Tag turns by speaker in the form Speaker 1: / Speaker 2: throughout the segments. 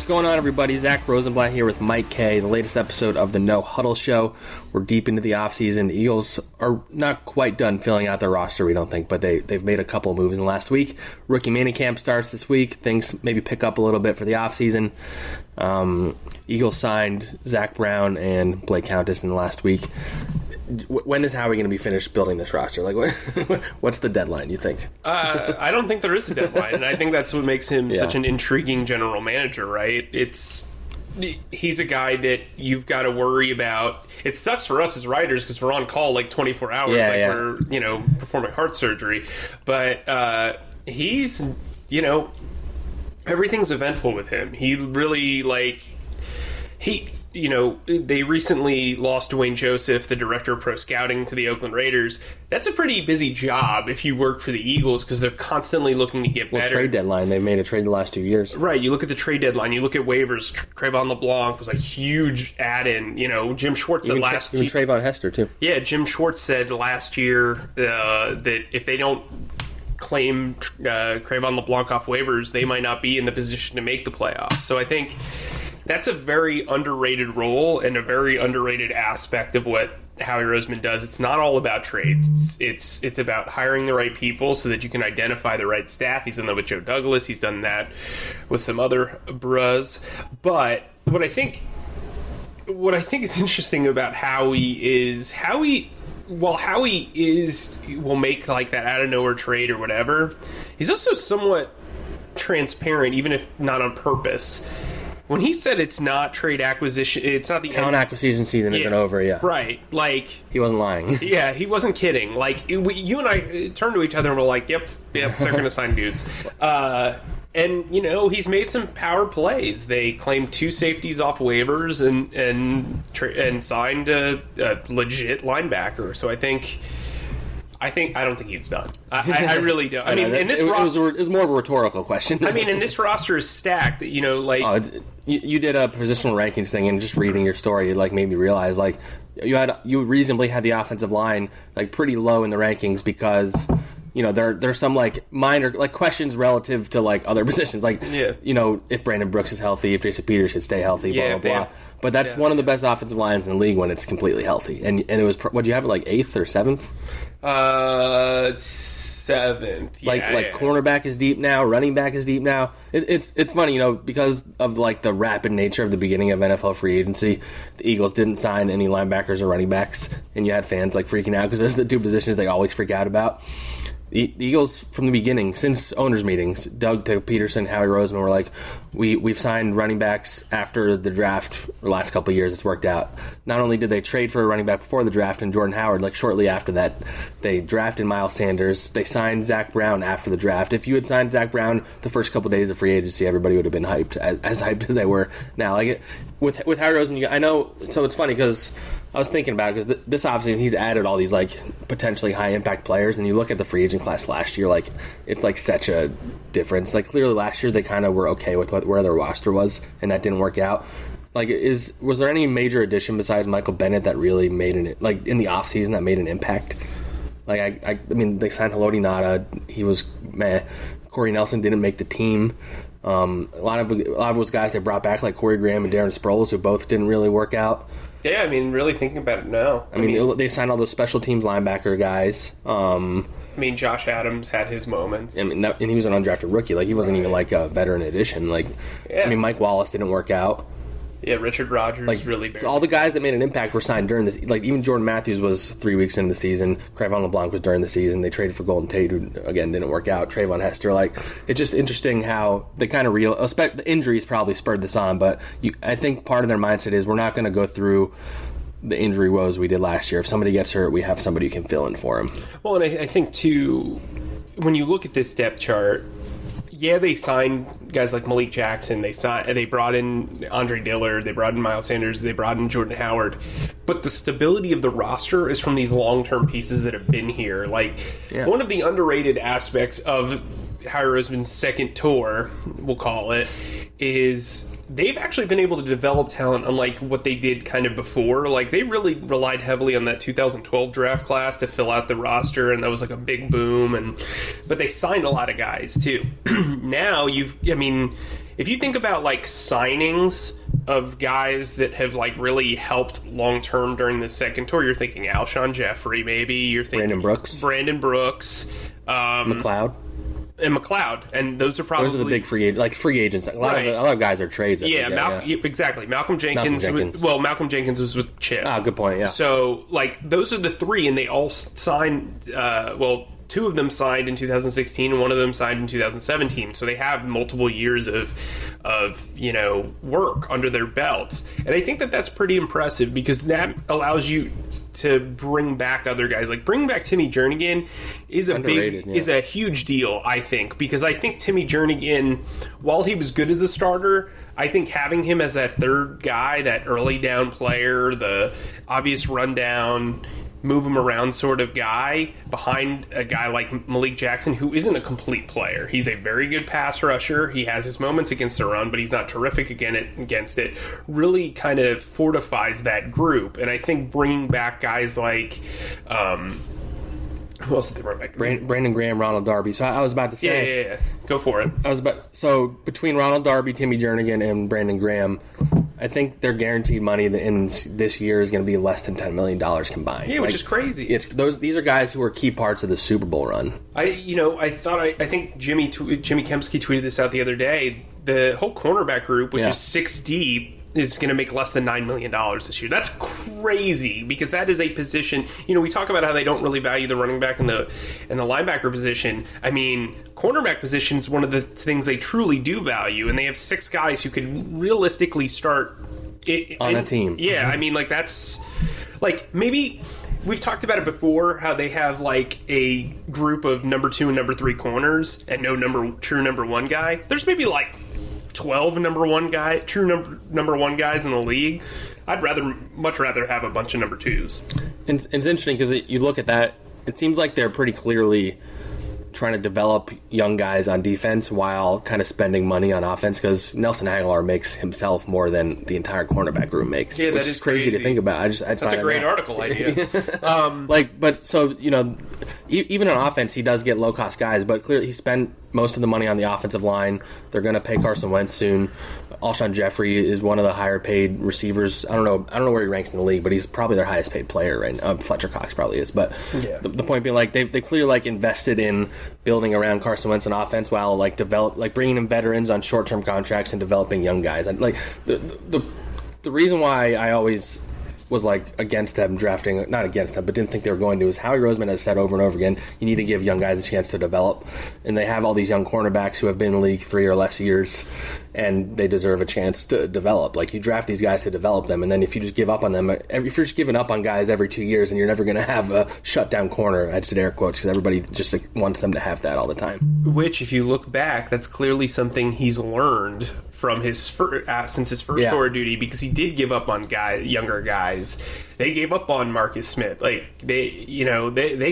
Speaker 1: What's going on, everybody? Zack Rosenblatt here with Mike Kaye, the latest episode of the No Huddle Show. We're deep into the offseason. The Eagles are not quite done filling out their roster, we don't think, but they've made a couple of moves in the last week. Rookie minicamp starts this week. Things maybe pick up a little bit for the offseason. Eagles signed Zach Brown and Blake Countess in the last week. When is Howie going to be finished building this roster? Like, what's the deadline, you think?
Speaker 2: I don't think there is a deadline, and I think that's what makes him such an intriguing general manager, right? He's a guy that you've got to worry about. It sucks for us as writers because we're on call like 24 hours, we're, performing heart surgery. But he's, everything's eventful with him. He really, they recently lost Dwayne Joseph, the director of pro scouting, to the Oakland Raiders. That's a pretty busy job if you work for the Eagles because they're constantly looking to get better.
Speaker 1: Trade deadline. They made a trade the last 2 years.
Speaker 2: Right. You look at the trade deadline. You look at waivers. Trayvon LeBlanc was a huge add-in. Jim Schwartz said last year.
Speaker 1: Even Trayvon Hester, too.
Speaker 2: Yeah, Jim Schwartz said last year that if they don't claim Trayvon LeBlanc off waivers, they might not be in the position to make the playoffs. So I think that's a very underrated role and a very underrated aspect of what Howie Roseman does. It's not all about trades. It's about hiring the right people so that you can identify the right staff. He's done that with Joe Douglas. He's done that with some other bros. But what I think is interesting about Howie is while Howie will make like that out of nowhere trade or whatever, he's also somewhat transparent, even if not on purpose. When he said it's not trade acquisition, it's not the
Speaker 1: talent acquisition season isn't over yet.
Speaker 2: Right.
Speaker 1: He wasn't lying.
Speaker 2: Yeah, he wasn't kidding. You and I turned to each other and were like, yep, they're going to sign dudes. And, he's made some power plays. They claimed 2 safeties off waivers and signed a legit linebacker. So I don't think he's done. I really don't. I mean, it was more of a rhetorical question. I mean, and this roster is stacked.
Speaker 1: You did a positional rankings thing, and just reading your story, it made me realize you reasonably had the offensive line pretty low in the rankings because there's some minor questions relative to other positions, if Brandon Brooks is healthy, if Jason Peters should stay healthy, blah blah blah. But that's one of the best offensive lines in the league when it's completely healthy. And it was, what do you have it, 8th or 7th?
Speaker 2: 7th.
Speaker 1: Cornerback is deep now, running back is deep now. It's funny, because of the rapid nature of the beginning of NFL free agency, the Eagles didn't sign any linebackers or running backs, and you had fans freaking out because those are the 2 positions they always freak out about. The Eagles, from the beginning, since owners' meetings, Doug to Peterson, Howie Roseman were we've signed running backs after the draft. The last couple of years, it's worked out. Not only did they trade for a running back before the draft and Jordan Howard, shortly after that, they drafted Miles Sanders. They signed Zach Brown after the draft. If you had signed Zach Brown the first couple of days of free agency, everybody would have been hyped, as hyped as they were now. With Howie Roseman, I know. So it's funny because I was thinking about it because this offseason he's added all these potentially high impact players, and you look at the free agent class last year, it's such a difference. Clearly last year they kind of were okay with where their roster was, and that didn't work out. Was there any major addition besides Michael Bennett that really made in the offseason that made an impact? I mean, they signed Haloti Ngata. He was meh. Corey Nelson didn't make the team. A lot of those guys they brought back, like Corey Graham and Darren Sproles, who both didn't really work out.
Speaker 2: Yeah, I mean, really thinking about it now.
Speaker 1: I mean, they signed all those special teams linebacker guys.
Speaker 2: Josh Adams had his moments.
Speaker 1: I mean, and he was an undrafted rookie. He wasn't even a veteran addition. Mike Wallace didn't work out.
Speaker 2: Yeah, Richard Rodgers really barely.
Speaker 1: All the guys that made an impact were signed during this. Even Jordan Matthews was 3 weeks into the season. Trayvon LeBlanc was during the season. They traded for Golden Tate, who, again, didn't work out. Trayvon Hester. It's just interesting how they kind of the injuries probably spurred this on, but I think part of their mindset is we're not going to go through the injury woes we did last year. If somebody gets hurt, we have somebody who can fill in for him.
Speaker 2: Well, and I think, too, when you look at this depth chart, they signed guys like Malik Jackson. They brought in Andre Dillard. They brought in Miles Sanders. They brought in Jordan Howard. But the stability of the roster is from these long-term pieces that have been here. One of the underrated aspects of Howie Roseman's second tour, we'll call it, is they've actually been able to develop talent unlike what they did kind of before. They really relied heavily on that 2012 draft class to fill out the roster, and that was a big boom. But they signed a lot of guys too. Now if you think about like signings of guys that have like really helped long term during the second tour, you're thinking Alshon Jeffrey, maybe you're thinking Brandon Brooks,
Speaker 1: McLeod.
Speaker 2: And McLeod, and those are probably
Speaker 1: the big free agents. A lot of guys are trades.
Speaker 2: Exactly. Malcolm Jenkins. Malcolm Jenkins was with Chip.
Speaker 1: Good point. Yeah.
Speaker 2: So like those are the three, and they all signed. Two of them signed in 2016, and one of them signed in 2017. So they have multiple years of work under their belts, and I think that that's pretty impressive because that allows you to bring back other guys. Like bringing back Timmy Jernigan is a huge deal, I think, because I think Timmy Jernigan, while he was good as a starter, I think having him as that third guy, that early down player, the obvious rundown, move him around sort of guy behind a guy like Malik Jackson, who isn't a complete player. He's a very good pass rusher. He has his moments against the run, but he's not terrific against it. Really kind of fortifies that group. And I think bringing back guys like... who else did they bring back?
Speaker 1: Brandon Graham, Ronald Darby. So I was about to say...
Speaker 2: Yeah. Go for it.
Speaker 1: So between Ronald Darby, Timmy Jernigan, and Brandon Graham, I think their guaranteed money in this year is going to be less than $10 million combined.
Speaker 2: Yeah, which is crazy.
Speaker 1: These are guys who are key parts of the Super Bowl run.
Speaker 2: I think Jimmy Kempski tweeted this out the other day. The whole cornerback group, which is 6 deep, is going to make less than $9 million this year. That's crazy because that is a position. We talk about how they don't really value the running back and the linebacker position. I mean, cornerback position is one of the things they truly do value, and they have 6 guys who could realistically start
Speaker 1: on a team.
Speaker 2: Yeah, I mean, like that's like maybe. We've talked about it before, how they have like a group of number 2 and number 3 corners and no true number 1 guy. There's maybe like 12 number 1 guys in the league. I'd much rather have a bunch of number 2s.
Speaker 1: It's interesting because you look at that, it seems like they're pretty clearly trying to develop young guys on defense while kind of spending money on offense, because Nelson Aguilar makes himself more than the entire cornerback room makes.
Speaker 2: Yeah, that is crazy
Speaker 1: to think about.
Speaker 2: That's a great article idea.
Speaker 1: Even on offense, he does get low cost guys, but clearly he spent most of the money on the offensive line. They're going to pay Carson Wentz soon. Alshon Jeffrey is one of the higher paid receivers. I don't know where he ranks in the league, but he's probably their highest paid player right now. Fletcher Cox probably is, but the point being, like they clearly like invested in building around Carson Wentz on offense while bringing in veterans on short term contracts and developing young guys. And like the reason why I always was like against them drafting, not against them, but didn't think they were going to, is Howie Roseman has said over and over again, you need to give young guys a chance to develop. And they have all these young cornerbacks who have been in the league 3 or less years, and they deserve a chance to develop. Like, you draft these guys to develop them, and then if you just give up on them, if you're just giving up on guys every 2 years, then you're never going to have a shutdown corner. I just did air quotes because everybody just wants them to have that all the time.
Speaker 2: Which, if you look back, that's clearly something he's learned from his since his first tour of duty, because he did give up on younger guys. They gave up on Marcus Smith. Like they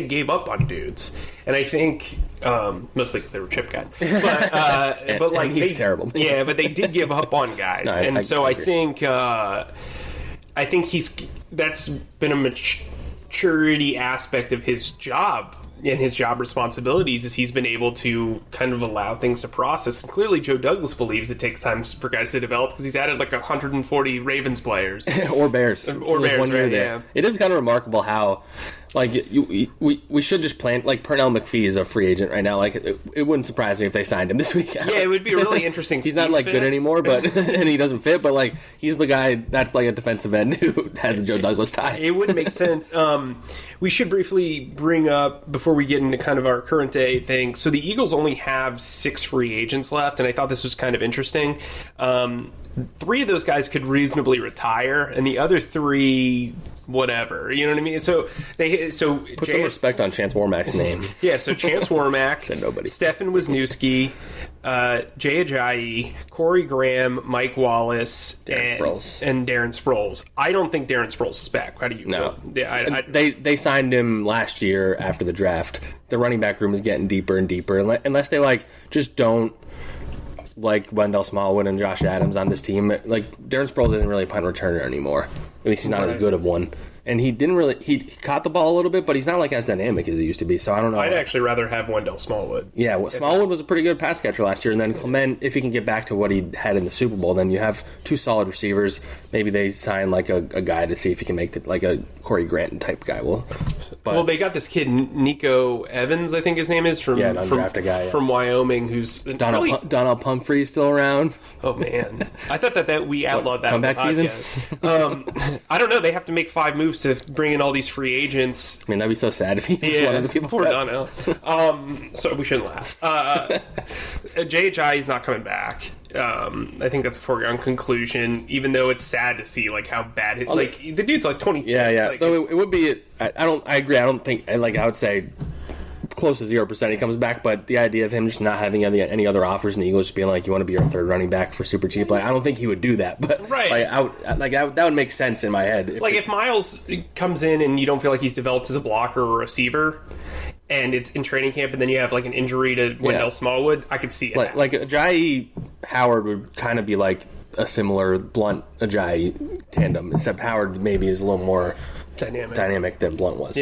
Speaker 2: gave up on dudes, and I think mostly because they were chip guys. But like
Speaker 1: he's terrible.
Speaker 2: Yeah, but they did give up on guys, I think that's been a maturity aspect of his job. And his job responsibilities is he's been able to kind of allow things to process. And clearly Joe Douglas believes it takes time for guys to develop, because he's added like 140 Ravens players.
Speaker 1: or Bears.
Speaker 2: Or Bears, right, yeah.
Speaker 1: It is kind of remarkable how, like, we should just plan, like, Pernell McPhee is a free agent right now. Like, it wouldn't surprise me if they signed him this week.
Speaker 2: Yeah, it would be a really interesting
Speaker 1: He's not, like, good anymore, but and he doesn't fit, but, like, he's the guy that's, like, a defensive end who has a Joe Douglas tie.
Speaker 2: It would make sense. We should briefly bring up, before we get into kind of our current day thing, so the Eagles only have 6 free agents left, and I thought this was kind of interesting. 3 of those guys could reasonably retire, and the other 3... whatever, you know what I mean? So
Speaker 1: put some respect on Chance Warmack's name.
Speaker 2: Yeah, so Chance Warmack,
Speaker 1: said nobody.
Speaker 2: Stefan Wisniewski, Jay Ajayi, Corey Graham, Mike Wallace, and Darren Sproles. I don't think Darren Sproles is back. How do you feel? Yeah,
Speaker 1: they signed him last year after the draft. The running back room is getting deeper and deeper, unless they just don't like Wendell Smallwood and Josh Adams on this team. Like, Darren Sproles isn't really a punt returner anymore. At least he's not as good of one. And he didn't really... He caught the ball a little bit, but he's not like as dynamic as he used to be, so I don't know.
Speaker 2: I'd actually rather have Wendell Smallwood.
Speaker 1: Yeah, well, Smallwood was a pretty good pass catcher last year, and then Clement, if he can get back to what he had in the Super Bowl, then you have two solid receivers. Maybe they sign like a guy to see if he can make like a Corey Grant type guy.
Speaker 2: Well, they got this kid, Nico Evans, I think his name is, from
Speaker 1: undrafted guy,
Speaker 2: from Wyoming, who's...
Speaker 1: Donald Pumphrey still around?
Speaker 2: Oh, man. I thought that we outlawed that
Speaker 1: comeback season?
Speaker 2: I don't know. They have to make 5 moves to bring in all these free agents.
Speaker 1: I mean, that'd be so sad if he was one of the people.
Speaker 2: Poor Donnell. So we shouldn't laugh. JHI is not coming back. I think that's a foregone conclusion, even though it's sad to see like how bad the dude's like 26.
Speaker 1: Yeah.
Speaker 2: Like,
Speaker 1: so it would be... I agree. I don't think... I would say close to 0% he comes back, but the idea of him just not having any other offers and the Eagles just being like, you want to be our third running back for super cheap, I don't think he would do that. But
Speaker 2: right.
Speaker 1: That would make sense in my head.
Speaker 2: If Miles comes in and you don't feel like he's developed as a blocker or receiver, and it's in training camp, and then you have like an injury to Wendell Smallwood, I could see it.
Speaker 1: Like Ajayi Howard would kind of be like a similar Blunt Ajayi tandem, except Howard maybe is a little more dynamic than Blunt was.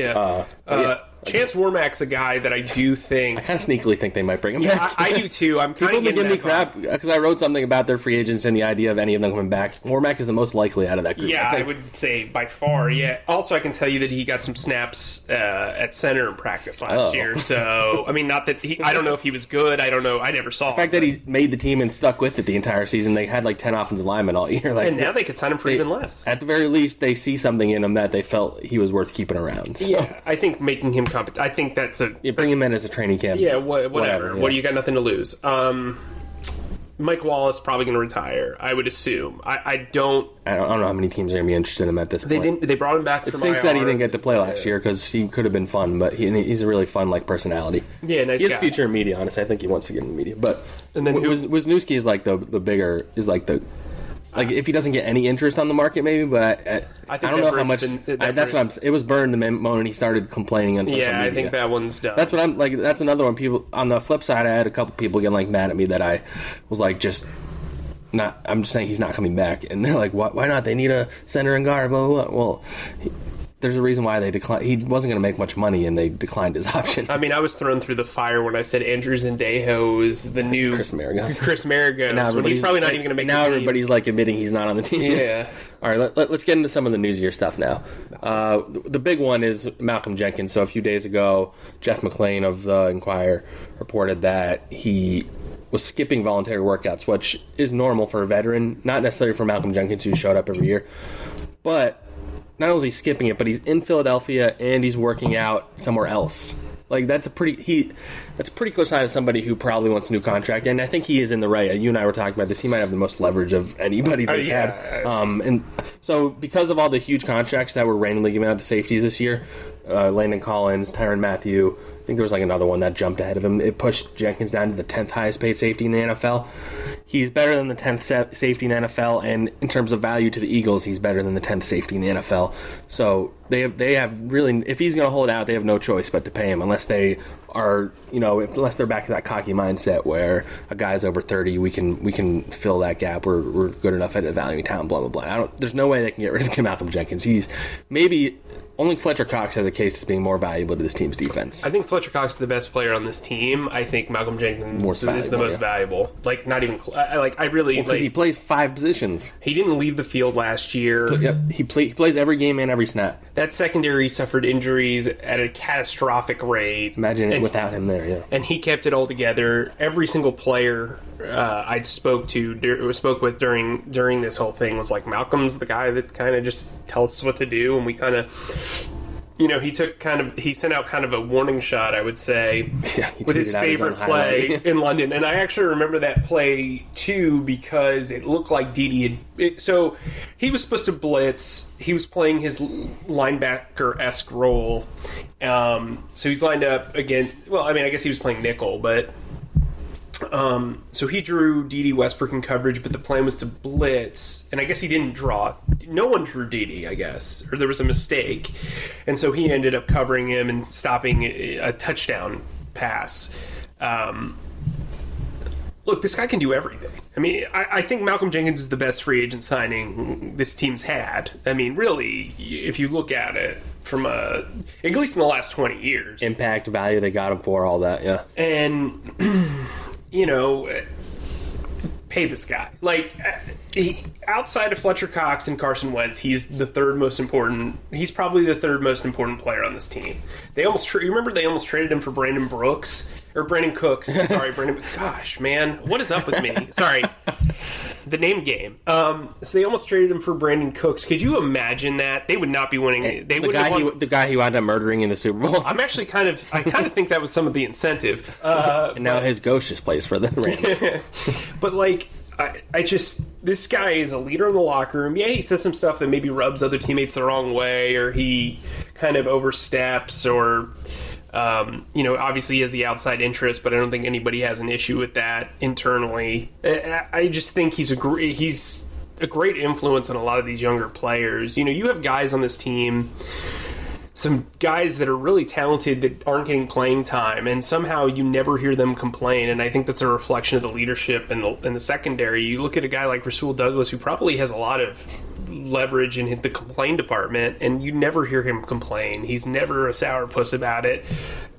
Speaker 2: Chance Warmack's a guy that I do think...
Speaker 1: I kind of sneakily think they might bring him back.
Speaker 2: I do too. I'm kind of
Speaker 1: giving me crap because I wrote something about their free agents and the idea of any of them coming back. Warmack is the most likely out of that group.
Speaker 2: Yeah, I would say by far, yeah. Also, I can tell you that he got some snaps at center in practice last year. So, I mean, not that I don't know if he was good. I don't know. I never saw
Speaker 1: the fact that he made the team and stuck with it the entire season. They had like 10 offensive linemen all year.
Speaker 2: And now they could sign him for even less.
Speaker 1: At the very least, they see something in him that they felt he was worth keeping around. So.
Speaker 2: Yeah, I think making him competent. I think that's
Speaker 1: bring him in as a training camp.
Speaker 2: Yeah, whatever. Yeah. What do you got? Nothing to lose. Mike Wallace probably going to retire, I would assume. I don't know
Speaker 1: how many teams are going to be interested in him at this point.
Speaker 2: They brought him back from IR.
Speaker 1: It stinks that he didn't get to play last year because he could have been fun, but he's a really fun personality.
Speaker 2: Yeah, nice guy.
Speaker 1: He has future in media, honestly. I think he wants to get in media. But
Speaker 2: and then
Speaker 1: Wisniewski is like the bigger, is like the... Like if he doesn't get any interest on the market, maybe, but I don't know how much. That's what it was burned the moment he started complaining on social media.
Speaker 2: Yeah, I think that one's done.
Speaker 1: That's what I'm like. That's another one. People on the flip side, I had a couple people get like mad at me that I was like just not. I'm just saying he's not coming back, and they're like, why not? They need a center and guard. Blah blah. Blah. Well. There's a reason why they declined. He wasn't going to make much money, and they declined his option.
Speaker 2: I mean, I was thrown through the fire when I said Andrew Zendejo is the new
Speaker 1: Chris Maragos.
Speaker 2: When he's probably not even going to make.
Speaker 1: Now everybody's like admitting he's not on the team.
Speaker 2: Yeah.
Speaker 1: All right, let's get into some of the newsier stuff now. The big one is Malcolm Jenkins. So a few days ago, Jeff McClain of the Inquirer reported that he was skipping voluntary workouts, which is normal for a veteran, not necessarily for Malcolm Jenkins, who showed up every year, but. Not only is he skipping it, but he's in Philadelphia and he's working out somewhere else. Like that's a pretty clear sign of somebody who probably wants a new contract, and I think he is in the right. You and I were talking about this. He might have the most leverage of anybody they've had. And so because of all the huge contracts that were randomly given out to safeties this year, Landon Collins, Tyrann Mathieu, I think there was like another one that jumped ahead of him. It pushed Jenkins down to the 10th highest paid safety in the NFL. He's better than the 10th safety in the NFL, and in terms of value to the Eagles, he's better than the 10th safety in the NFL. So they have really, if he's going to hold out, they have no choice but to pay him, unless they are, unless they're back to that cocky mindset where a guy's over 30, we can fill that gap. We're good enough at evaluating talent. Blah blah blah. There's no way they can get rid of Malcolm Jenkins. He's maybe. Only Fletcher Cox has a case as being more valuable to this team's defense.
Speaker 2: I think Fletcher Cox is the best player on this team. I think Malcolm Jenkins is the most valuable. Like, not even... I really...
Speaker 1: Because he plays 5 positions.
Speaker 2: He didn't leave the field last year.
Speaker 1: Yep, he plays every game and every snap.
Speaker 2: That secondary suffered injuries at a catastrophic rate.
Speaker 1: Imagine it without him there, yeah.
Speaker 2: And he kept it all together. Every single player I spoke with during this whole thing was like, Malcolm's the guy that kind of just tells us what to do, and we kind of... he sent out kind of a warning shot, I would say, with his favorite play in London. And I actually remember that play, too, because it looked like Dede had... So he was supposed to blitz. He was playing his linebacker-esque role. So he's lined up again... Well, I mean, I guess he was playing nickel, but... So he drew Dede Westbrook in coverage, but the plan was to blitz, and I guess he didn't draw. No one drew Dede, I guess, or there was a mistake, and so he ended up covering him and stopping a touchdown pass. look, this guy can do everything. I mean, I think Malcolm Jenkins is the best free agent signing this team's had. I mean, really, if you look at it from at least in the last 20 years.
Speaker 1: Impact, value, they got him for, all that, yeah.
Speaker 2: And, pay this guy. Like, outside of Fletcher Cox and Carson Wentz, he's the third most important. He's probably the third most important player on this team. They almost remember they almost traded him for Brandon Cooks. Sorry, Brandon. Gosh, man, what is up with me? Sorry, the name game. So they almost traded him for Brandon Cooks. Could you imagine that? They would not be winning. They
Speaker 1: the guy he wound up murdering in the Super Bowl.
Speaker 2: I'm actually kind of think that was some of the incentive.
Speaker 1: And now his ghost just plays for the Rams.
Speaker 2: But like, I just, this guy is a leader in the locker room. Yeah, he says some stuff that maybe rubs other teammates the wrong way, or he kind of oversteps, or obviously he has the outside interest, but I don't think anybody has an issue with that internally. I just think he's a great influence on a lot of these younger players. You have guys on this team, some guys that are really talented that aren't getting playing time, and somehow you never hear them complain, and I think that's a reflection of the leadership in the secondary. You look at a guy like Rasul Douglas, who probably has a lot of leverage in the complaint department, and you never hear him complain. He's never a sourpuss about it.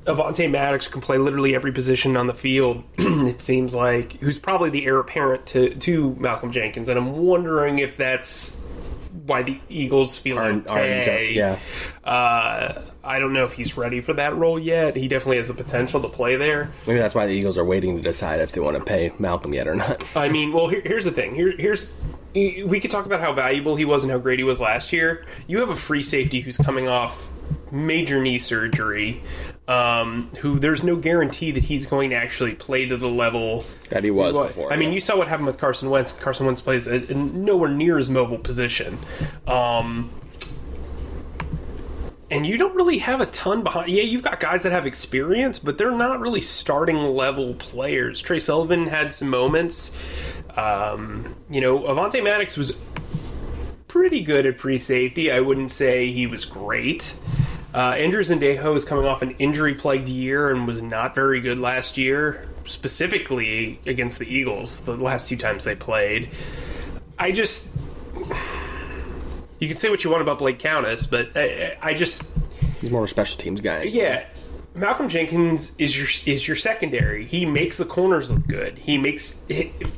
Speaker 2: Avonte Maddox can play literally every position on the field, it seems like, who's probably the heir apparent to Malcolm Jenkins, and I'm wondering if that's why the Eagles feel okay.
Speaker 1: Yeah.
Speaker 2: I don't know if he's ready for that role yet. He definitely has the potential to play there.
Speaker 1: Maybe that's why the Eagles are waiting to decide if they want to pay Malcolm yet or not.
Speaker 2: I mean, well, here's the thing. We could talk about how valuable he was and how great he was last year. You have a free safety who's coming off major knee surgery, who there's no guarantee that he's going to actually play to the level
Speaker 1: that he was before.
Speaker 2: I mean, you saw what happened with Carson Wentz. Carson Wentz plays nowhere near his mobile position. And you don't really have a ton behind. Yeah, you've got guys that have experience, but they're not really starting level players. Trey Sullivan had some moments. Avonte Maddox was pretty good at free safety. I wouldn't say he was great. Andrew Zendejo is coming off an injury-plagued year and was not very good last year, specifically against the Eagles, the last two times they played. You can say what you want about Blake Countess, but
Speaker 1: he's more of a special teams guy.
Speaker 2: Yeah. Malcolm Jenkins is your secondary. He makes the corners look good. He makes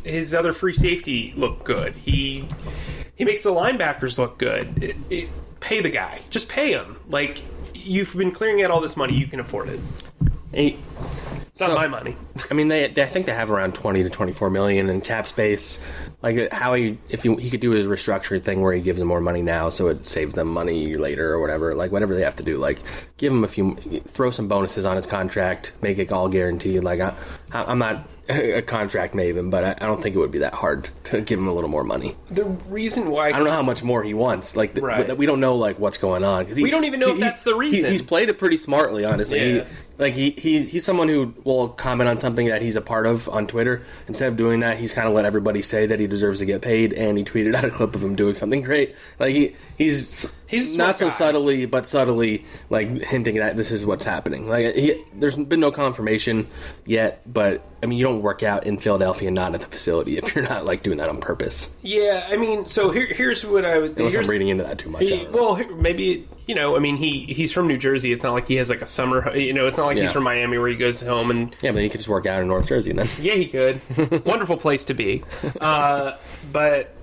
Speaker 2: his other free safety look good. He makes the linebackers look good. Pay the guy. Just pay him. Like, you've been clearing out all this money. You can afford it. It's not my money.
Speaker 1: I mean, I think they have around 20 to 24 million in cap space. Like, Howie, if he could do his restructuring thing where he gives them more money now so it saves them money later or whatever, like, whatever they have to do, like, give him throw some bonuses on his contract, make it all guaranteed. Like, I'm not a contract maven, but I don't think it would be that hard to give him a little more money.
Speaker 2: The reason why...
Speaker 1: I don't know how much more he wants. Like, right. We don't know, like, what's going on.
Speaker 2: We don't even know if that's the reason.
Speaker 1: He's played it pretty smartly, honestly.
Speaker 2: Yeah.
Speaker 1: He's someone who will comment on something that he's a part of on Twitter. Instead of doing that, he's kind of let everybody say that he deserves to get paid, and he tweeted out a clip of him doing something great. Like, he's not so subtly, but subtly, like, hinting that this is what's happening. Like, there's been no confirmation yet, but I mean, you don't work out in Philadelphia and not at the facility if you're not, like, doing that on purpose.
Speaker 2: Yeah, I mean, so here's what I would...
Speaker 1: Unless I'm reading into that too much.
Speaker 2: Maybe, I mean, he's from New Jersey. It's not like he has, like, a summer... it's not like he's from Miami where he goes home and...
Speaker 1: Yeah, but he could just work out in North Jersey then.
Speaker 2: Yeah, he could. Wonderful place to be. But,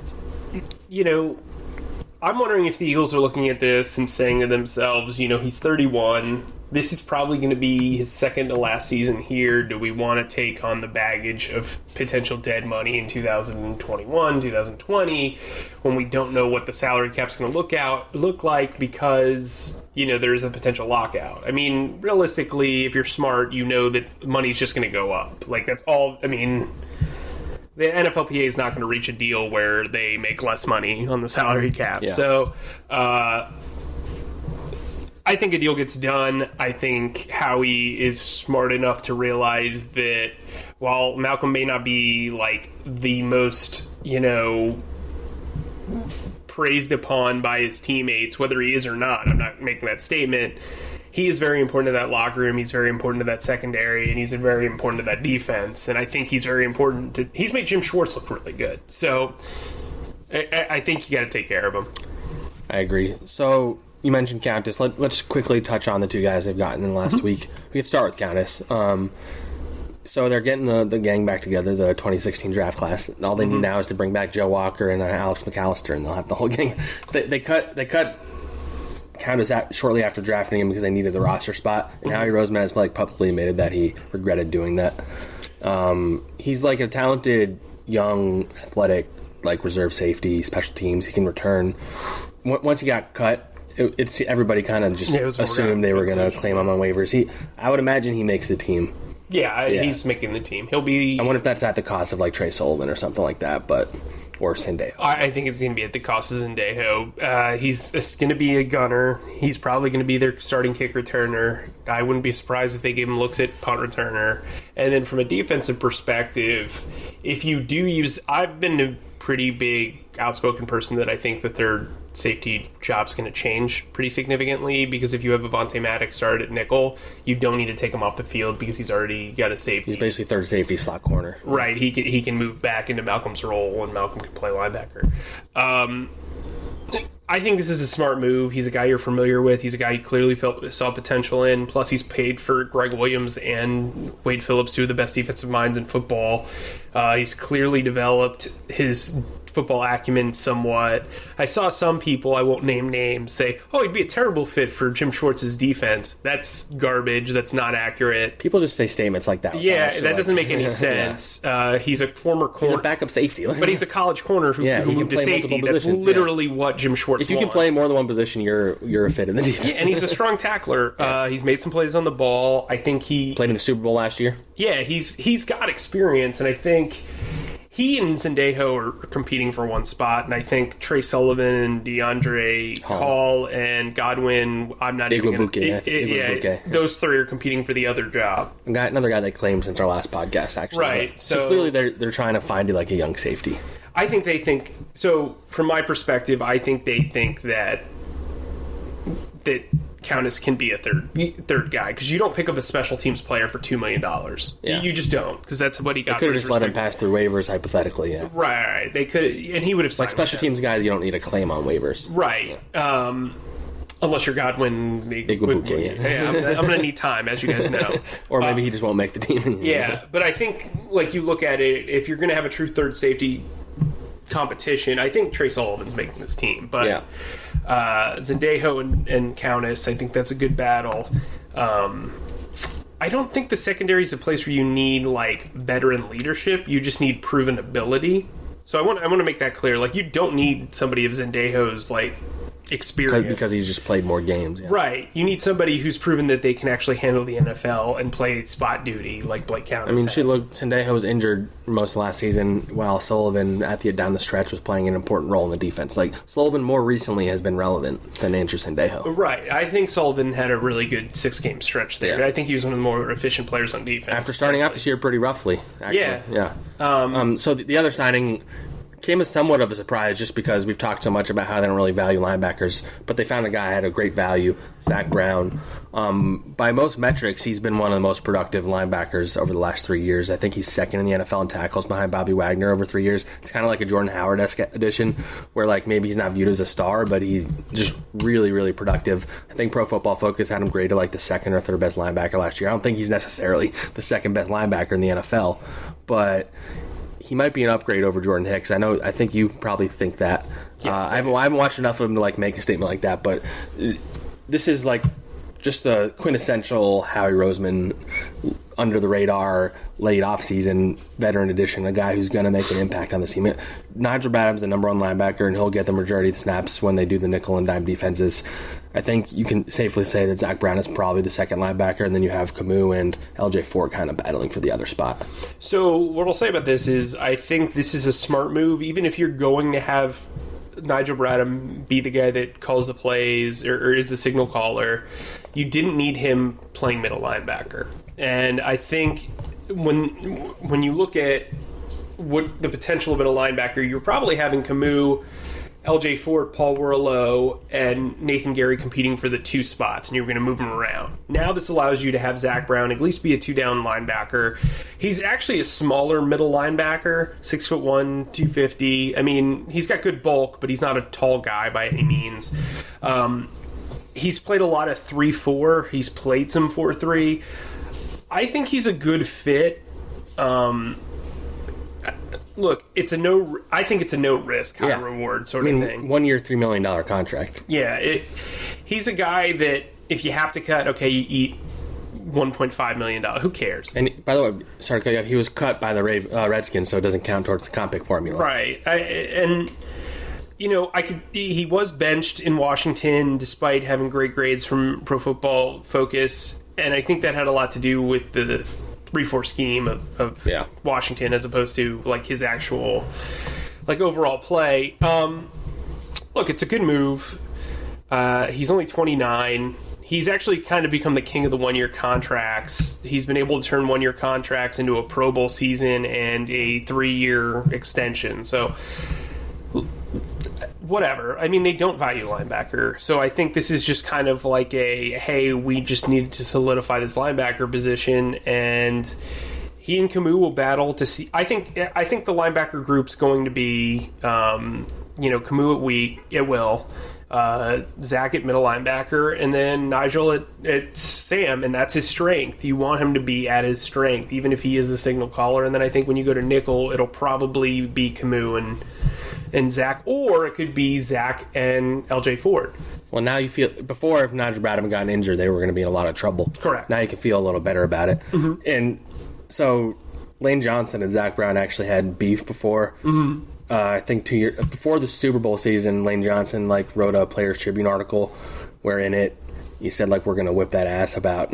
Speaker 2: I'm wondering if the Eagles are looking at this and saying to themselves, he's 31... This is probably going to be his second to last season here. Do we want to take on the baggage of potential dead money in 2021, 2020, when we don't know what the salary cap's going to look like because, there is a potential lockout? I mean, realistically, if you're smart, you know that money's just going to go up. Like, that's all. I mean, the NFLPA is not going to reach a deal where they make less money on the salary cap. Yeah. So, I think a deal gets done. I think Howie is smart enough to realize that while Malcolm may not be, like, the most, praised upon by his teammates, whether he is or not, I'm not making that statement, he is very important to that locker room. He's very important to that secondary, and he's very important to that defense. And I think he's very important to... He's made Jim Schwartz look really good. So I think you got to take care of him.
Speaker 1: I agree. So you mentioned Countess. Let's quickly touch on the two guys they've gotten in the last week. We could start with Countess. So they're getting the gang back together, the 2016 draft class. All they need now is to bring back Joe Walker and Alex McAllister, and they'll have the whole gang. They cut Countess shortly after drafting him because they needed the roster spot, and Howie Roseman has publicly admitted that he regretted doing that. He's like a talented, young, athletic, like reserve safety, special teams. He can return. Once he got cut, it's everybody kind of just assumed they were going to claim him on waivers. I would imagine he makes the team.
Speaker 2: Yeah, he's making the team. He'll be...
Speaker 1: I wonder if that's at the cost of like Trey Sullivan or something like that, or Sendejo.
Speaker 2: I think it's going to be at the cost of Sendejo. He's going to be a gunner. He's probably going to be their starting kick returner. I wouldn't be surprised if they gave him looks at punt returner. And then from a defensive perspective, if you do use... I've been a pretty big outspoken person that I think the third safety job's going to change pretty significantly, because if you have Avonte Maddox start at nickel, you don't need to take him off the field because he's already got a safety.
Speaker 1: He's basically third safety, slot corner.
Speaker 2: Right. He can move back into Malcolm's role, and Malcolm can play linebacker. I think this is a smart move. He's a guy you're familiar with. He's a guy you clearly saw potential in. Plus, he's paid for Greg Williams and Wade Phillips, two of the best defensive minds in football. He's clearly developed his football acumen somewhat. I saw some people, I won't name names, say, he'd be a terrible fit for Jim Schwartz's defense. That's garbage. That's not accurate.
Speaker 1: People just say statements like that.
Speaker 2: Yeah, that doesn't make any sense. Yeah. He's a former corner.
Speaker 1: He's a backup safety.
Speaker 2: But he's a college corner who moved to safety. That's literally what Jim Schwartz
Speaker 1: If you can play more than one position, you're a fit in the defense.
Speaker 2: Yeah, and he's a strong tackler. He's made some plays on the ball. I think he...
Speaker 1: Played in the Super Bowl last year?
Speaker 2: Yeah, he's got experience, and I think... He and Sendejo are competing for one spot, and I think Trey Sullivan and DeAndre Hall and Godwin, I'm not even going to... Those three are competing for the other job.
Speaker 1: Another guy they claimed since our last podcast, actually.
Speaker 2: Right.
Speaker 1: So clearly they're trying to find like a young safety.
Speaker 2: I think they think... So, from my perspective, I think they think that Countess can be a third guy, because you don't pick up a special teams player for $2 million. Yeah. You just don't, because that's what he got.
Speaker 1: They could have just let him pass through waivers, hypothetically. Yeah,
Speaker 2: right. They could, and he would have signed
Speaker 1: like special teams guys. You don't need a claim on waivers,
Speaker 2: right? Yeah. Unless you're Godwin, I'm going to need time, as you guys know.
Speaker 1: Or maybe he just won't make the team.
Speaker 2: Yeah, but I think, like, you look at it, if you're going to have a true third safety competition, I think Trey Sullivan's making this team. But Sendejo and Countess, I think that's a good battle. I don't think the secondary is a place where you need, like, veteran leadership. You just need proven ability. So I want to make that clear. Like, you don't need somebody of Sendejo's, like, experience,
Speaker 1: because he's just played more games. Yeah.
Speaker 2: Right. You need somebody who's proven that they can actually handle the NFL and play spot duty like Blake Countess.
Speaker 1: I mean, Sendejo was injured most of last season, while Sullivan down the stretch was playing an important role in the defense. Like, Sullivan more recently has been relevant than Andrew Sendejo.
Speaker 2: Right. I think Sullivan had a really good 6-game stretch there. Yeah. I think he was one of the more efficient players on defense.
Speaker 1: After starting out this year pretty roughly, actually. Yeah. So the other signing came as somewhat of a surprise, just because we've talked so much about how they don't really value linebackers, but they found a guy who had a great value, Zack Brown. By most metrics, he's been one of the most productive linebackers over the last 3 years. I think he's second in the NFL in tackles behind Bobby Wagner over 3 years. It's kind of like a Jordan Howard-esque addition, where like maybe he's not viewed as a star, but he's just really, really productive. I think Pro Football Focus had him graded like the second or third best linebacker last year. I don't think he's necessarily the second best linebacker in the NFL, but he might be an upgrade over Jordan Hicks. I think you probably think that. Yes, I haven't watched enough of him to like make a statement like that, but this is like just a quintessential Howie Roseman, under the radar, late offseason veteran addition, a guy who's going to make an impact on the team. Nigel Bradham's the number one linebacker, and he'll get the majority of the snaps when they do the nickel and dime defenses. I think you can safely say that Zack Brown is probably the second linebacker, and then you have Camus and LJ Ford kind of battling for the other spot. So
Speaker 2: what I'll say about this is I think this is a smart move, even if you're going to have Nigel Bradham be the guy that calls the plays or is the signal caller. You didn't need him playing middle linebacker. And I think when you look at what the potential of a linebacker, you're probably having Camus LJ Ford, Paul Warlow, and Nathan Gary competing for the 2 spots, and you're going to move them around. Now this allows you to have Zack Brown at least be a 2-down linebacker. He's actually a smaller middle linebacker, 6'1", 250. I mean, he's got good bulk, but he's not a tall guy by any means. He's played a lot of 3-4. He's played some 4-3. I think he's a good fit. Look, I think it's a no risk, high reward sort of thing.
Speaker 1: 1 year, $3 million contract.
Speaker 2: Yeah, he's a guy that if you have to cut, okay, you eat $1.5 million. Who cares?
Speaker 1: And by the way, sorry to cut you off, he was cut by the Redskins, so it doesn't count towards the comp pick formula.
Speaker 2: Right. He was benched in Washington despite having great grades from Pro Football Focus, and I think that had a lot to do with the 3-4 scheme of Washington as opposed to like his actual like overall play. Look, it's a good move. He's only 29. He's actually kind of become the king of the 1-year contracts. He's been able to turn 1-year contracts into a Pro Bowl season and a 3-year extension. So whatever. I mean, they don't value linebacker. So I think this is just kind of like hey, we just needed to solidify this linebacker position, and he and Camus will battle to see. I think the linebacker group's going to be, Camus at weak, it will. Zack at middle linebacker, and then Nigel at Sam, and that's his strength. You want him to be at his strength, even if he is the signal caller. And then I think when you go to nickel, it'll probably be Camus and Zack, or it could be Zack and LJ Ford.
Speaker 1: Well, now you feel, before if Nigel Bradham got injured, they were going to be in a lot of trouble.
Speaker 2: Correct.
Speaker 1: Now you can feel a little better about it. Mm-hmm. And so Lane Johnson and Zack Brown actually had beef before. Mm-hmm. I think 2 years before the Super Bowl season, Lane Johnson wrote a Players Tribune article where in it he said we're going to whip that ass about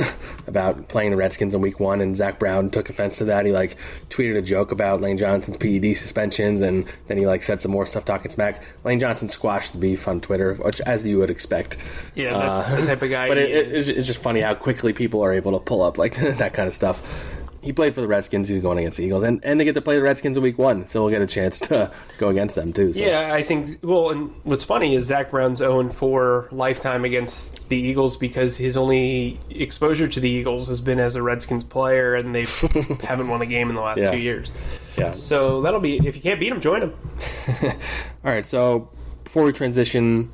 Speaker 1: playing the Redskins in Week 1, and Zack Brown took offense to that. He tweeted a joke about Lane Johnson's PED suspensions, and then he said some more stuff talking smack. Lane Johnson squashed the beef on Twitter, which as you would expect.
Speaker 2: Yeah, that's the type of guy.
Speaker 1: But it's just funny how quickly people are able to pull up that kind of stuff. He played for the Redskins. He's going against the Eagles. And they get to play the Redskins in Week 1, so we'll get a chance to go against them, too. So.
Speaker 2: Yeah, I think... Well, and what's funny is Zack Brown's 0-4 lifetime against the Eagles because his only exposure to the Eagles has been as a Redskins player, and they haven't won a game in the last 2 years. Yeah. So that'll be... If you can't beat them, join them.
Speaker 1: All right, so before we transition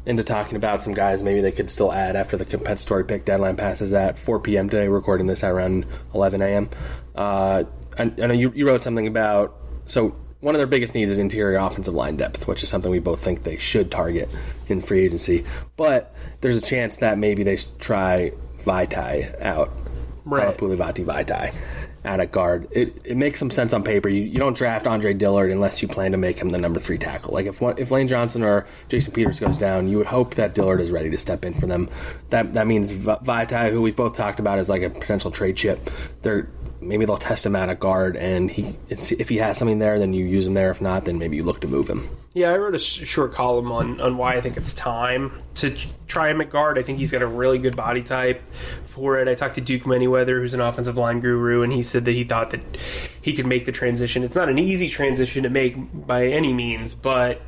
Speaker 1: into talking about some guys maybe they could still add after the compensatory pick deadline passes at 4 p.m. today. We're recording this at around 11 a.m. I know you wrote something about... So one of their biggest needs is interior offensive line depth, which is something we both think they should target in free agency. But there's a chance that maybe they try Vaitai out.
Speaker 2: Right.
Speaker 1: Pulivat Vaitai out at guard. It makes some sense on paper. You don't draft Andre Dillard unless you plan to make him the number 3 tackle. If Lane Johnson or Jason Peters goes down, you would hope that Dillard is ready to step in for them. That means Vaitai, who we've both talked about as a potential trade chip, maybe they'll test him out at guard, and if he has something there, then you use him there. If not, then maybe you look to move him.
Speaker 2: Yeah, I wrote a short column on why I think it's time to try him at guard. I think he's got a really good body type for it. I talked to Duke Manyweather, who's an offensive line guru, and he said that he thought that he could make the transition. It's not an easy transition to make by any means, but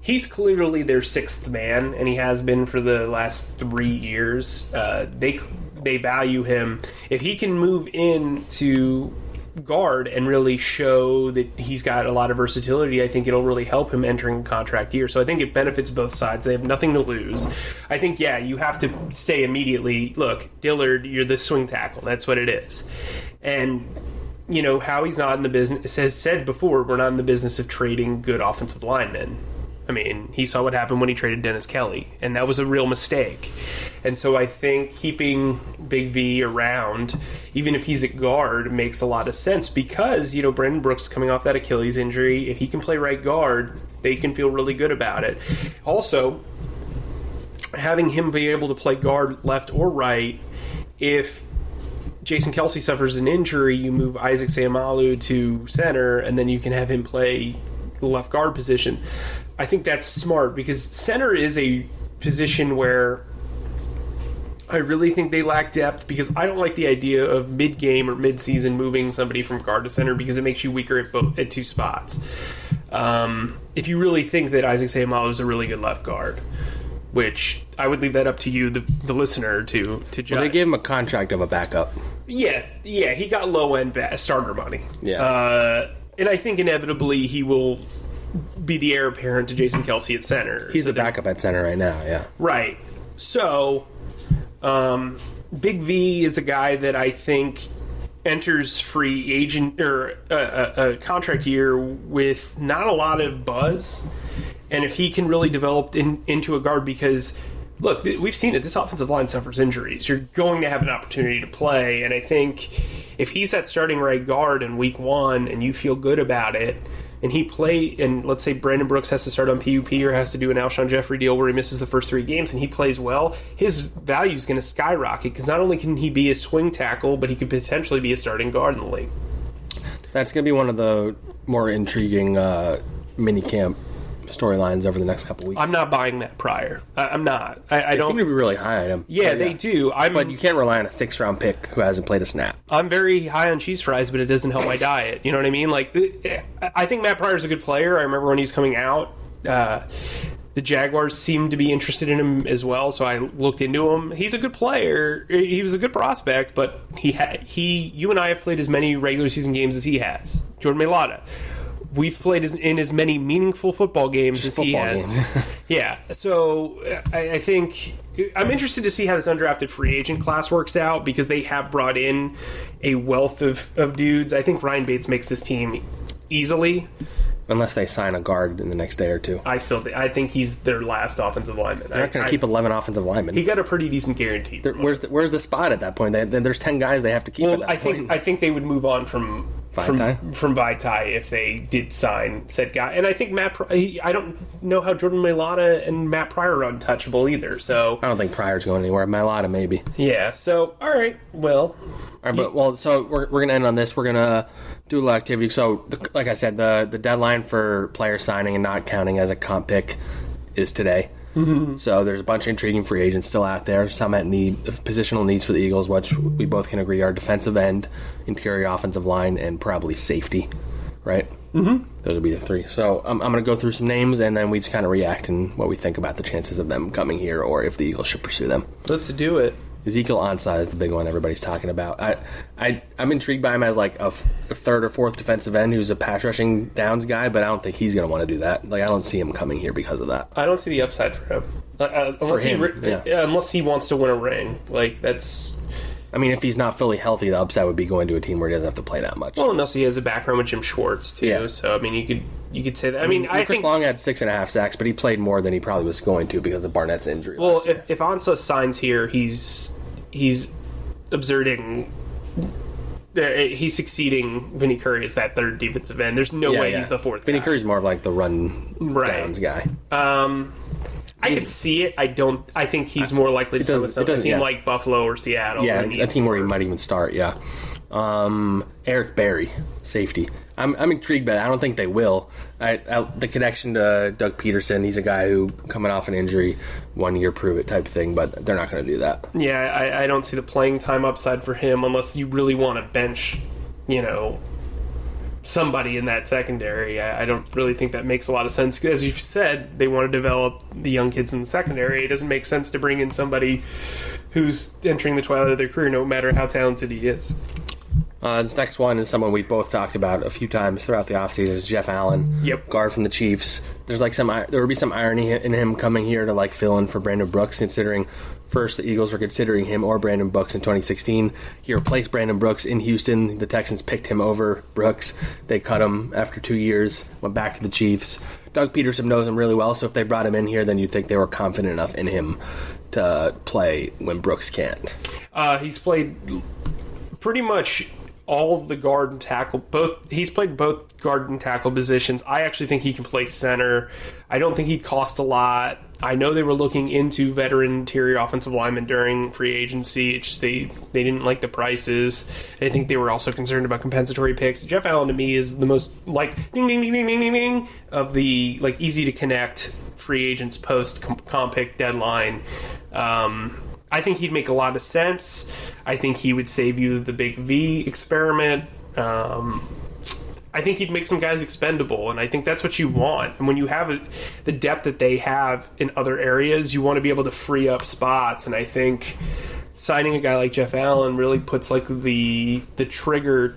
Speaker 2: he's clearly their 6th man, and he has been for the last 3 years. They value him. If he can move into guard and really show that he's got a lot of versatility, I think it'll really help him entering a contract year. So I think it benefits both sides. They have nothing to lose. I think, you have to say immediately, look, Dillard, you're the swing tackle. That's what it is. And, Howie's not in the business, has said before, we're not in the business of trading good offensive linemen. I mean, he saw what happened when he traded Dennis Kelly, and that was a real mistake. And so I think keeping Big V around, even if he's at guard, makes a lot of sense because, Brandon Brooks coming off that Achilles injury, if he can play right guard, they can feel really good about it. Also, having him be able to play guard left or right, if Jason Kelce suffers an injury, you move Isaac Seumalo to center, and then you can have him play the left guard position. I think that's smart because center is a position where I really think they lack depth because I don't like the idea of mid-game or mid-season moving somebody from guard to center because it makes you weaker at 2 spots. If you really think that Isaac Seumalo is a really good left guard, which I would leave that up to you, the listener, to judge.
Speaker 1: Well, they gave him a contract of a backup.
Speaker 2: Yeah, he got low-end starter money.
Speaker 1: Yeah.
Speaker 2: And I think inevitably he will be the heir apparent to Jason Kelce at center.
Speaker 1: He's the backup at center right now, yeah.
Speaker 2: Right. So, Big V is a guy that I think enters free agent or a contract year with not a lot of buzz, and if he can really develop into a guard, because look, we've seen it, this offensive line suffers injuries, you're going to have an opportunity to play, and I think if he's that starting right guard in week 1 and you feel good about it, and and let's say Brandon Brooks has to start on PUP or has to do an Alshon Jeffrey deal where he misses the first 3 games and he plays well, his value is going to skyrocket, because not only can he be a swing tackle, but he could potentially be a starting guard in the league.
Speaker 1: That's going to be one of the more intriguing mini camp storylines over the next couple weeks.
Speaker 2: I'm not buying Matt Pryor. I'm not. I
Speaker 1: They
Speaker 2: don't
Speaker 1: seem to be really high on him.
Speaker 2: Yeah, they do.
Speaker 1: But you can't rely on a 6th-round pick who hasn't played a snap.
Speaker 2: I'm very high on cheese fries, but it doesn't help my diet. You know what I mean? Like, I think Matt Pryor's a good player. I remember when he was coming out, the Jaguars seemed to be interested in him as well, so I looked into him. He's a good player. He was a good prospect, but you and I have played as many regular season games as he has. Jordan Mailata. We've played in as many meaningful football games as he has. Yeah, so I think I'm interested to see how this undrafted free agent class works out, because they have brought in a wealth of dudes. I think Ryan Bates makes this team easily.
Speaker 1: Unless they sign a guard in the next day or two.
Speaker 2: I think he's their last offensive lineman.
Speaker 1: They're not going to keep 11 offensive linemen.
Speaker 2: He got a pretty decent guarantee.
Speaker 1: Where's the spot at that point? There's 10 guys they have to keep at that point.
Speaker 2: I think they would move on from Vaitai if they did sign said guy. And I think I don't know how Jordan Mailata and Matt Pryor are untouchable either. So
Speaker 1: I don't think Pryor's going anywhere. Mailata maybe.
Speaker 2: Yeah. So all right. Well.
Speaker 1: All right. So we're going to end on this. We're going to do a little activity. So like I said, the deadline for player signing and not counting as a comp pick is today. Mm-hmm. So there's a bunch of intriguing free agents still out there. Some at positional needs for the Eagles, which we both can agree are defensive end, interior offensive line, and probably safety, right? Mm-hmm. Those would be the 3. So I'm going to go through some names, and then we just kind of react and what we think about the chances of them coming here, or if the Eagles should pursue them.
Speaker 2: Let's do it.
Speaker 1: Ezekiel Ansah is the big one everybody's talking about. I'm intrigued by him as like a 3rd or 4th defensive end who's a pass rushing downs guy, but I don't think he's going to want to do that. Like, I don't see him coming here because of that.
Speaker 2: I don't see the upside for him. Unless he wants to win a ring. Like, that's...
Speaker 1: I mean, if he's not fully healthy, the upside would be going to a team where he doesn't have to play that much.
Speaker 2: Well, unless he has a background with Jim Schwartz, too. Yeah. So, I mean, you could say that. I mean,
Speaker 1: Chris Long had 6.5 sacks, but he played more than he probably was going to because of Barnett's injury.
Speaker 2: Well, if Ansah signs here, he's exerting... He's succeeding Vinny Curry as that 3rd defensive end. There's no way he's the 4th
Speaker 1: Vinny
Speaker 2: guy.
Speaker 1: Curry's more of like the run downs guy.
Speaker 2: I can see it. I think he's more likely to start with a team like Buffalo or Seattle.
Speaker 1: Yeah, a team where he might even start, yeah. Eric Berry, safety. I'm intrigued by that. I don't think they will. The connection to Doug Peterson, he's a guy who, coming off an injury, 1 year prove it type of thing, but they're not going to do that.
Speaker 2: Yeah, I don't see the playing time upside for him unless you really want to bench, somebody in that secondary. I don't really think that makes a lot of sense. As you've said, they want to develop the young kids in the secondary. It doesn't make sense to bring in somebody who's entering the twilight of their career, no matter how talented he is.
Speaker 1: This next one is someone we've both talked about a few times throughout the offseason. Is Jeff Allen, guard from the Chiefs. There's there would be some irony in him coming here to like fill in for Brandon Brooks, considering first the Eagles were considering him or Brandon Brooks in 2016. He replaced Brandon Brooks in Houston. The Texans picked him over Brooks. They cut him after 2 years, went back to the Chiefs. Doug Peterson knows him really well, so if they brought him in here, then you'd think they were confident enough in him to play when Brooks can't.
Speaker 2: He's played pretty much all the guard and tackle. He's played both guard and tackle positions. I actually think he can play center. I don't think he'd cost a lot. I know they were looking into veteran interior offensive linemen during free agency. It's just they didn't like the prices. I think they were also concerned about compensatory picks. Jeff Allen to me is the most like ding ding ding ding ding ding ding of the like easy to connect free agents post comp pick deadline. I think he'd make a lot of sense. I think he would save you the big V experiment. I I think he'd make some guys expendable, and I think that's what you want. And when you have the depth that they have in other areas, you want to be able to free up spots. And I think signing a guy like Jeff Allen really puts like the trigger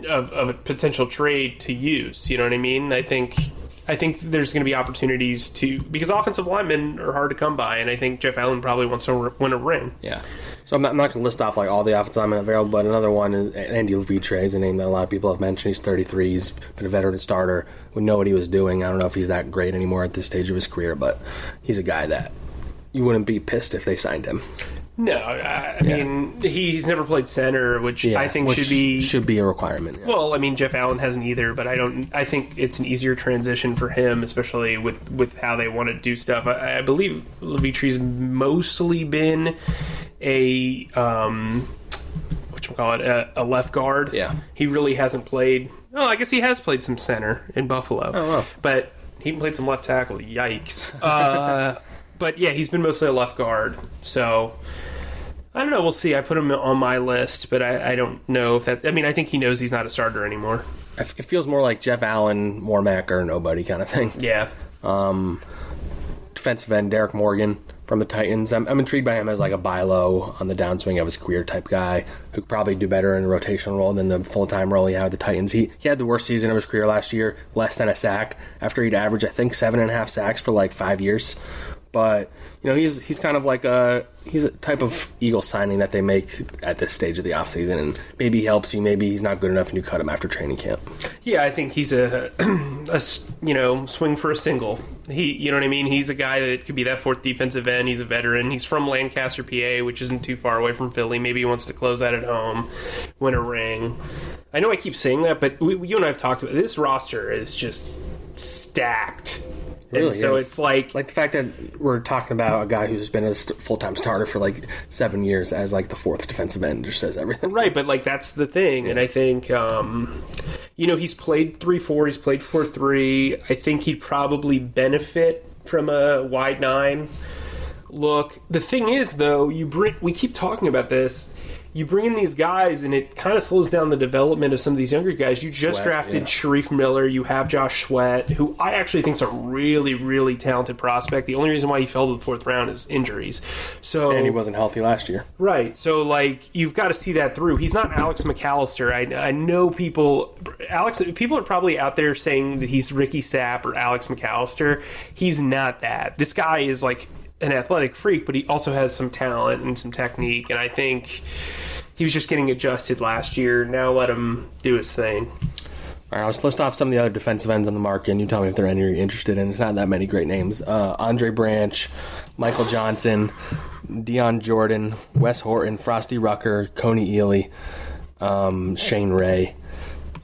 Speaker 2: of a potential trade to use. You know what I mean? I think there's going to be opportunities because offensive linemen are hard to come by, and I think Jeff Allen probably wants to win a ring.
Speaker 1: Yeah. So I'm not going to list off like all the offensive linemen available, but another one is Andy Levitre is a name that a lot of people have mentioned. He's 33. He's been a veteran starter. We know what he was doing. I don't know if he's that great anymore at this stage of his career, but he's a guy that you wouldn't be pissed if they signed him.
Speaker 2: No, I mean, he's never played center, which I think should be
Speaker 1: a requirement. Yeah.
Speaker 2: Well, I mean, Jeff Allen hasn't either, but I think it's an easier transition for him, especially with how they want to do stuff. I believe Levitre's mostly been a a left guard.
Speaker 1: Yeah.
Speaker 2: He really hasn't played. Oh, I guess he has played some center in Buffalo.
Speaker 1: Oh, wow.
Speaker 2: But he played some left tackle. Yikes. But yeah, he's been mostly a left guard. So I don't know. We'll see. I put him on my list, but I don't know if that. I mean, I think he knows he's not a starter anymore.
Speaker 1: It feels more like Jeff Allen, Mormack, or nobody kind of thing.
Speaker 2: Yeah.
Speaker 1: Defensive end Derek Morgan from the Titans. I'm intrigued by him as like a buy low on the downswing of his career type guy who could probably do better in a rotational role than the full-time role he had with the Titans. He had the worst season of his career last year, less than a sack, after he'd averaged, I think, 7.5 sacks for like 5 years. But, you know, he's kind of like he's a type of Eagles signing that they make at this stage of the offseason, and maybe he helps you, maybe he's not good enough and you cut him after training camp.
Speaker 2: Yeah, I think he's a swing for a single. You know what I mean? He's a guy that could be that fourth defensive end. He's a veteran. He's from Lancaster, PA, which isn't too far away from Philly. Maybe he wants to close out at home, win a ring. I know I keep saying that, but you and I have talked about this roster is just stacked.
Speaker 1: Really
Speaker 2: and so
Speaker 1: is.
Speaker 2: It's like
Speaker 1: the fact that we're talking about a guy who's been a full-time starter for like 7 years as like the fourth defensive end just says everything.
Speaker 2: Right, but like that's the thing. And I think he's played 3-4, he's played 4-3. I think he'd probably benefit from a wide 9 look. The thing is though, we keep talking about this. You bring in these guys, and it kind of slows down the development of some of these younger guys. You just drafted Sharif Miller. You have Josh Sweat, who I actually think is a really, really talented prospect. The only reason why he fell to the 4th round is injuries. And
Speaker 1: he wasn't healthy last year.
Speaker 2: Right. So, you've got to see that through. He's not Alex McAllister. I know people are probably out there saying that he's Ricky Sapp or Alex McAllister. He's not that. This guy is an athletic freak, but he also has some talent and some technique, and I think he was just getting adjusted last year. Now let him do his thing.
Speaker 1: All right, let's list off some of the other defensive ends on the market, and you tell me if there are any you're interested in. There's not that many great names. Andre Branch, Michael Johnson, Deion Jordan, Wes Horton, Frosty Rucker, Coney Ely, Shane Ray.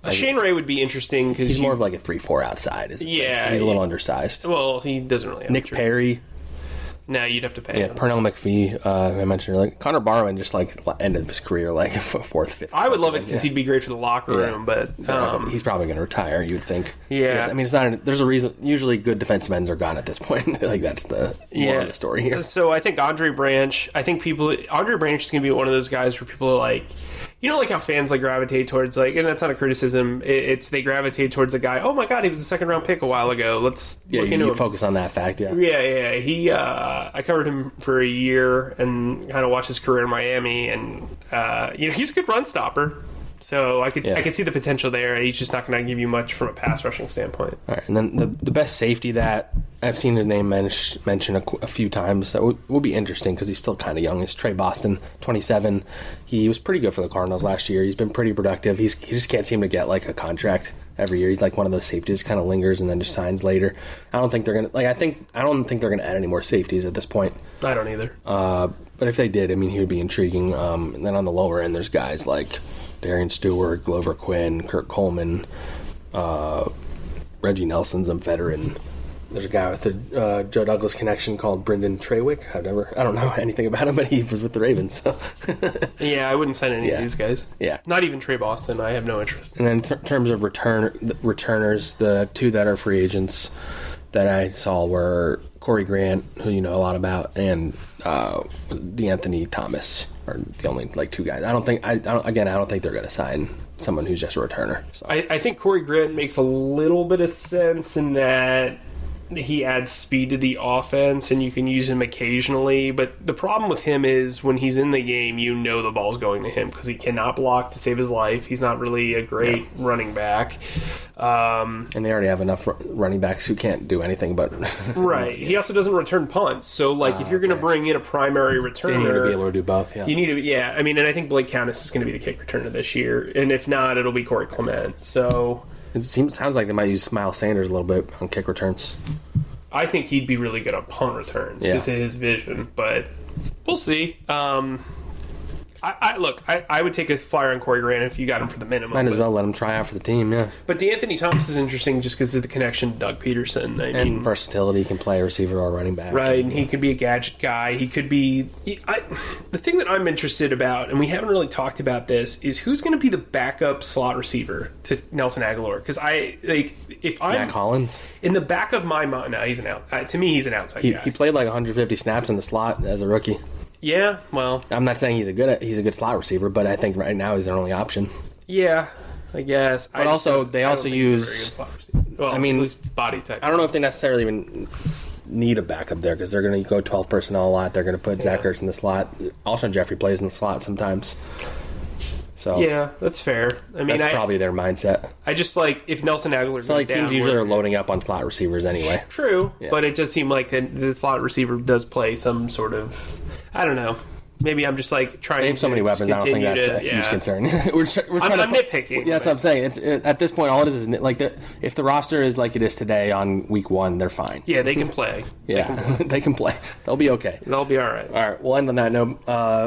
Speaker 2: Shane Ray would be interesting because
Speaker 1: he's more of like a 3-4 outside.
Speaker 2: Yeah,
Speaker 1: he's a little undersized.
Speaker 2: Well, he doesn't really have
Speaker 1: Nick Perry.
Speaker 2: No, you'd have to pay him.
Speaker 1: Pernell McPhee, I mentioned earlier. Connor Barwin just ended his career 4th, 5th.
Speaker 2: I would love it because he'd be great for the locker room, but
Speaker 1: he's probably going to retire. You'd think.
Speaker 2: Yeah,
Speaker 1: I mean, it's not. There's a reason. Usually, good defensive ends are gone at this point. That's the moral of the story here.
Speaker 2: So I think Andre Branch. Andre Branch is going to be one of those guys where people are like. You know, how fans gravitate towards and that's not a criticism. It's they gravitate towards a guy. Oh my God, he was a 2nd-round pick a while ago. Let's look into him.
Speaker 1: Focus on that fact. Yeah.
Speaker 2: He I covered him for a year and kind of watched his career in Miami, and he's a good run stopper. So I could see the potential there. He's just not going to give you much from a pass rushing standpoint.
Speaker 1: All right, and then the best safety that I've seen his name mentioned a few times that will be interesting because he's still kind of young is Trey Boston, 27. He was pretty good for the Cardinals last year. He's been pretty productive. He just can't seem to get a contract every year. He's like one of those safeties, kind of lingers and then just signs later. I don't think they're gonna I don't think they're gonna add any more safeties at this point.
Speaker 2: I don't either.
Speaker 1: But if they did, I mean, he would be intriguing. And then on the lower end, there's guys like Darian Stewart, Glover Quinn, Kurt Coleman, Reggie Nelson's a veteran. There's a guy with a Joe Douglas connection called Brendan Trawick. I don't know anything about him, but he was with the Ravens. So.
Speaker 2: Yeah, I wouldn't sign any of these guys.
Speaker 1: Yeah,
Speaker 2: not even Trey Boston. I have no interest.
Speaker 1: And then in terms of returners, the 2 that are free agents, that I saw were Corey Grant, who you know a lot about, and DeAnthony Thomas are the only two guys. I don't think they're going to sign someone who's just a returner. So.
Speaker 2: I think Corey Grant makes a little bit of sense in that he adds speed to the offense and you can use him occasionally, but the problem with him is when he's in the game, you know the ball's going to him because he cannot block to save his life. He's not really a great running back.
Speaker 1: And they already have enough running backs who can't do anything but...
Speaker 2: Right. He also doesn't return punts, so if you're going to bring in a primary returner...
Speaker 1: They need to be able to do both, yeah.
Speaker 2: You need to, yeah. I mean, and I think Blake Countess is going to be the kick returner this year, and if not, it'll be Corey Clement, so...
Speaker 1: It sounds like they might use Miles Sanders a little bit on kick returns.
Speaker 2: I think he'd be really good on punt returns because of his vision, but we'll see. I would take a flyer on Corey Grant if you got him for the minimum.
Speaker 1: Might as well let him try out for the team, yeah.
Speaker 2: But DeAnthony Thomas is interesting just because of the connection to Doug Peterson. I mean,
Speaker 1: versatility, he can play a receiver or a running back.
Speaker 2: Right, and he could be a gadget guy. He could be... the thing that I'm interested about, and we haven't really talked about this, is who's going to be the backup slot receiver to Nelson Aguilar? Because if I'm...
Speaker 1: Matt Collins?
Speaker 2: In the back of my mind... No, he's an out... to me, he's an outside guy.
Speaker 1: He played 150 snaps in the slot as a rookie.
Speaker 2: Yeah, well...
Speaker 1: I'm not saying he's a good slot receiver, but I think right now he's their only option.
Speaker 2: Yeah, I guess.
Speaker 1: But they also use...
Speaker 2: Well, at least body type.
Speaker 1: I don't know if they necessarily even need a backup there because they're going to go 12 personnel a lot. They're going to put Zack in the slot. Also, Jeffrey plays in the slot sometimes. So
Speaker 2: yeah, that's fair. I mean,
Speaker 1: that's probably their mindset.
Speaker 2: I just if Nelson Aguilar goes down,
Speaker 1: teams usually are loading up on slot receivers anyway.
Speaker 2: True, but it just seemed like the slot receiver does play some sort of... I don't know. Maybe I'm just trying.
Speaker 1: They have so many weapons. I don't think that's a huge concern. we're trying
Speaker 2: I'm nitpicking.
Speaker 1: Yeah, that's what I'm saying. At this point, all it is if the roster is like it is today on week 1, they're fine.
Speaker 2: Yeah, they can play.
Speaker 1: They can play. They'll be okay.
Speaker 2: They'll be all right.
Speaker 1: All right, we'll end on that note.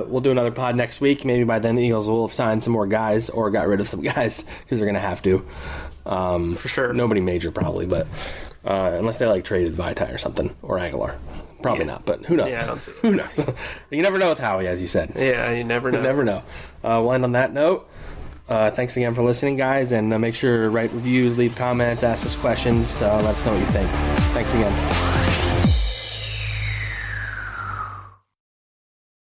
Speaker 1: We'll do another pod next week. Maybe by then the Eagles will have signed some more guys or got rid of some guys because they're going to have to.
Speaker 2: For sure.
Speaker 1: Nobody major probably, but unless they traded Vitae or something or Aguilar. Probably not, but who knows?
Speaker 2: Yeah, I don't see that.
Speaker 1: Who knows? You never know with Howie, as you said.
Speaker 2: Yeah, you never know.
Speaker 1: You never know. We'll end on that note. Thanks again for listening, guys, and make sure to write reviews, leave comments, ask us questions, let us know what you think. Thanks again.